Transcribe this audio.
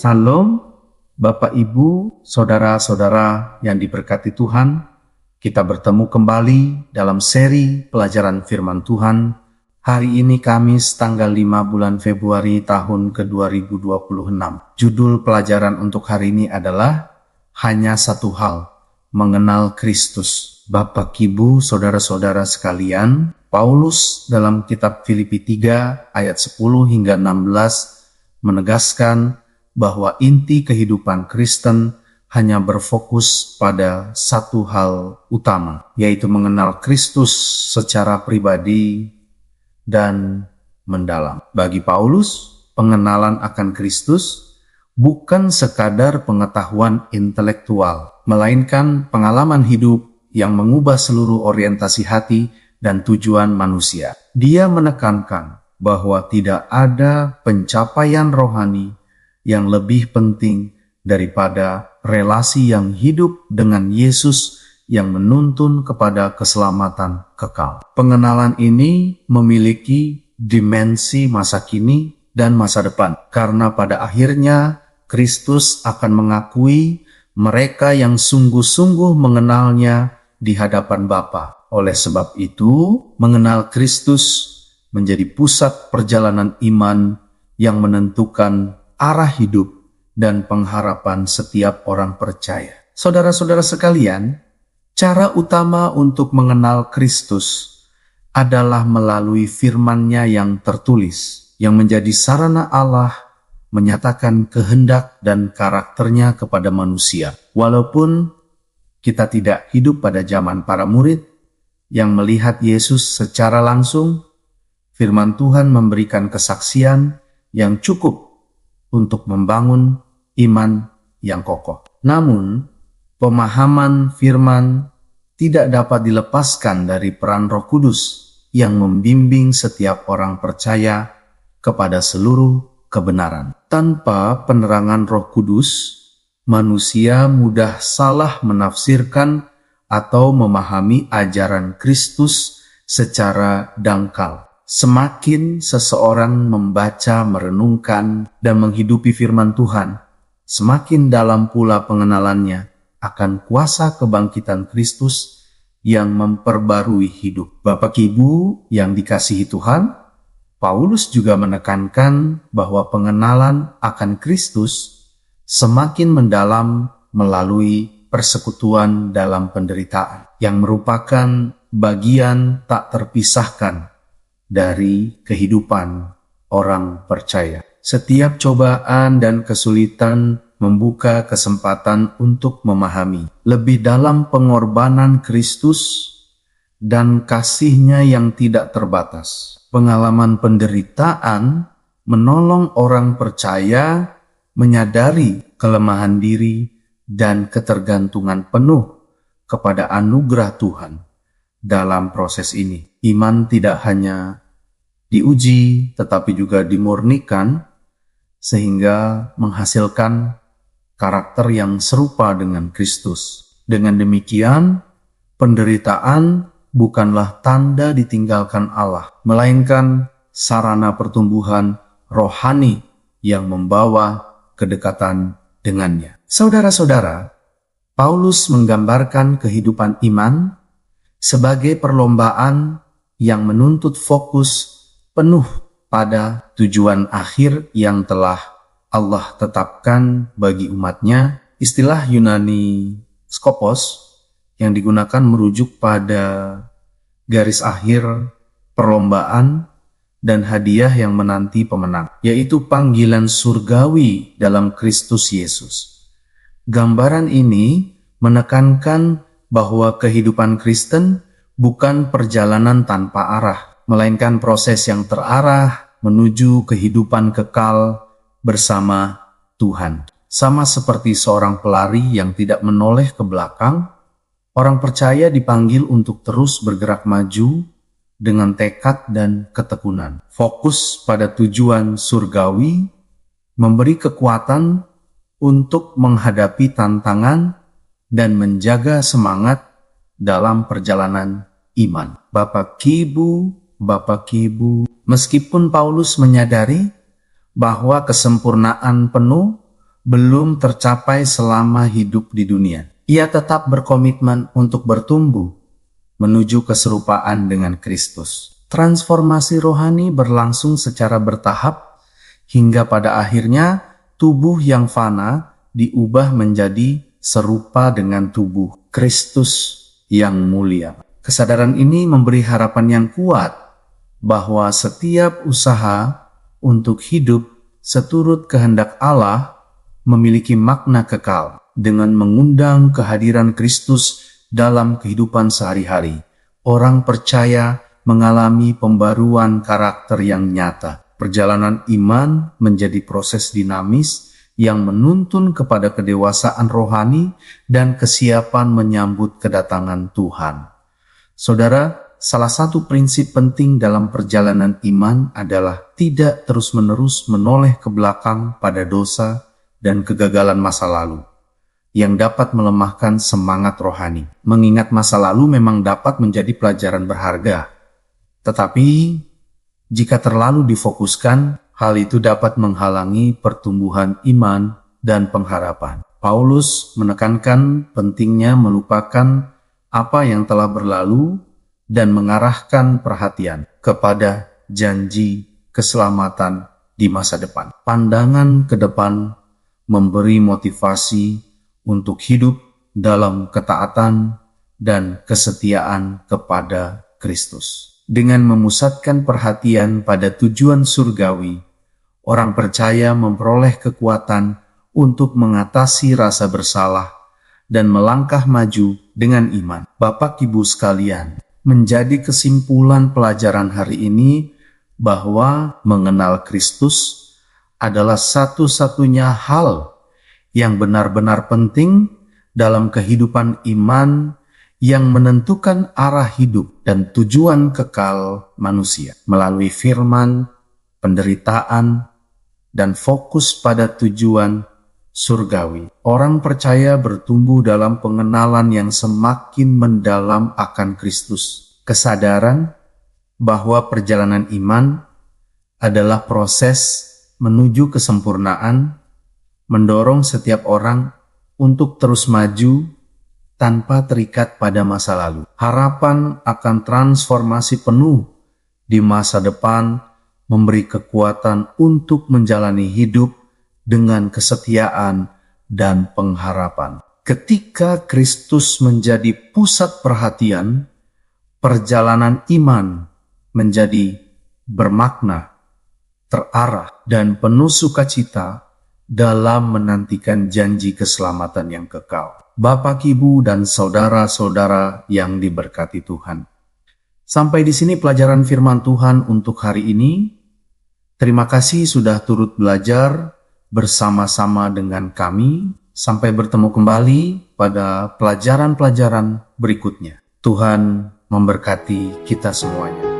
Salam, Bapak Ibu, Saudara-saudara yang diberkati Tuhan. Kita bertemu kembali dalam seri pelajaran firman Tuhan. Hari ini Kamis tanggal 5 bulan Februari tahun ke-2026. Judul pelajaran untuk hari ini adalah Hanya Satu Hal, Mengenal Kristus. Bapak Ibu, Saudara-saudara sekalian, Paulus dalam kitab Filipi 3 ayat 10 hingga 16 menegaskan bahwa inti kehidupan Kristen hanya berfokus pada satu hal utama, yaitu mengenal Kristus secara pribadi dan mendalam. Bagi Paulus, pengenalan akan Kristus bukan sekadar pengetahuan intelektual, melainkan pengalaman hidup yang mengubah seluruh orientasi hati dan tujuan manusia. Dia menekankan bahwa tidak ada pencapaian rohani yang lebih penting daripada relasi yang hidup dengan Yesus yang menuntun kepada keselamatan kekal. Pengenalan ini memiliki dimensi masa kini dan masa depan, karena pada akhirnya Kristus akan mengakui mereka yang sungguh-sungguh mengenalnya di hadapan Bapa. Oleh sebab itu, mengenal Kristus menjadi pusat perjalanan iman yang menentukan arah hidup dan pengharapan setiap orang percaya. Saudara-saudara sekalian, cara utama untuk mengenal Kristus adalah melalui firman-Nya yang tertulis, yang menjadi sarana Allah menyatakan kehendak dan karakternya kepada manusia. Walaupun kita tidak hidup pada zaman para murid yang melihat Yesus secara langsung, firman Tuhan memberikan kesaksian yang cukup untuk membangun iman yang kokoh. Namun, pemahaman firman tidak dapat dilepaskan dari peran Roh Kudus yang membimbing setiap orang percaya kepada seluruh kebenaran. Tanpa penerangan Roh Kudus, manusia mudah salah menafsirkan atau memahami ajaran Kristus secara dangkal. Semakin seseorang membaca, merenungkan, dan menghidupi firman Tuhan, semakin dalam pula pengenalannya akan kuasa kebangkitan Kristus yang memperbarui hidup. Bapak Ibu yang dikasihi Tuhan, Paulus juga menekankan bahwa pengenalan akan Kristus semakin mendalam melalui persekutuan dalam penderitaan, yang merupakan bagian tak terpisahkan dari kehidupan orang percaya. Setiap cobaan dan kesulitan membuka kesempatan untuk memahami lebih dalam pengorbanan Kristus dan kasih-Nya yang tidak terbatas. Pengalaman penderitaan menolong orang percaya menyadari kelemahan diri dan ketergantungan penuh kepada anugerah Tuhan. Dalam proses ini, iman tidak hanya diuji, tetapi juga dimurnikan, sehingga menghasilkan karakter yang serupa dengan Kristus. Dengan demikian, penderitaan bukanlah tanda ditinggalkan Allah, melainkan sarana pertumbuhan rohani yang membawa kedekatan dengannya. Saudara-saudara, Paulus menggambarkan kehidupan iman sebagai perlombaan yang menuntut fokus penuh pada tujuan akhir yang telah Allah tetapkan bagi umatnya. Istilah Yunani skopos yang digunakan merujuk pada garis akhir perlombaan dan hadiah yang menanti pemenang, yaitu panggilan surgawi dalam Kristus Yesus. Gambaran ini menekankan bahwa kehidupan Kristen bukan perjalanan tanpa arah, melainkan proses yang terarah menuju kehidupan kekal bersama Tuhan. Sama seperti seorang pelari yang tidak menoleh ke belakang, orang percaya dipanggil untuk terus bergerak maju dengan tekad dan ketekunan. Fokus pada tujuan surgawi memberi kekuatan untuk menghadapi tantangan dan menjaga semangat dalam perjalanan iman. Bapak Ibu, meskipun Paulus menyadari bahwa kesempurnaan penuh belum tercapai selama hidup di dunia. Ia tetap berkomitmen untuk bertumbuh menuju keserupaan dengan Kristus. Transformasi rohani berlangsung secara bertahap hingga pada akhirnya tubuh yang fana diubah menjadi serupa dengan tubuh Kristus yang mulia. Kesadaran ini memberi harapan yang kuat bahwa setiap usaha untuk hidup seturut kehendak Allah memiliki makna kekal dengan mengundang kehadiran Kristus dalam kehidupan sehari-hari. Orang percaya mengalami pembaruan karakter yang nyata. Perjalanan iman menjadi proses dinamis yang menuntun kepada kedewasaan rohani dan kesiapan menyambut kedatangan Tuhan. Saudara, salah satu prinsip penting dalam perjalanan iman adalah tidak terus-menerus menoleh ke belakang pada dosa dan kegagalan masa lalu yang dapat melemahkan semangat rohani. Mengingat masa lalu memang dapat menjadi pelajaran berharga, tetapi jika terlalu difokuskan, hal itu dapat menghalangi pertumbuhan iman dan pengharapan. Paulus menekankan pentingnya melupakan apa yang telah berlalu dan mengarahkan perhatian kepada janji keselamatan di masa depan. Pandangan ke depan memberi motivasi untuk hidup dalam ketaatan dan kesetiaan kepada Kristus. Dengan memusatkan perhatian pada tujuan surgawi, orang percaya memperoleh kekuatan untuk mengatasi rasa bersalah dan melangkah maju dengan iman. Bapak Ibu sekalian, menjadi kesimpulan pelajaran hari ini bahwa mengenal Kristus adalah satu-satunya hal yang benar-benar penting dalam kehidupan iman yang menentukan arah hidup dan tujuan kekal manusia. Melalui firman, penderitaan, dan fokus pada tujuan surgawi, orang percaya bertumbuh dalam pengenalan yang semakin mendalam akan Kristus. Kesadaran bahwa perjalanan iman adalah proses menuju kesempurnaan, mendorong setiap orang untuk terus maju tanpa terikat pada masa lalu. Harapan akan transformasi penuh di masa depan memberi kekuatan untuk menjalani hidup dengan kesetiaan dan pengharapan. Ketika Kristus menjadi pusat perhatian, perjalanan iman menjadi bermakna, terarah, dan penuh sukacita dalam menantikan janji keselamatan yang kekal. Bapak, Ibu, dan saudara-saudara yang diberkati Tuhan. Sampai di sini pelajaran firman Tuhan untuk hari ini. Terima kasih sudah turut belajar bersama-sama dengan kami. Sampai bertemu kembali pada pelajaran-pelajaran berikutnya. Tuhan memberkati kita semuanya.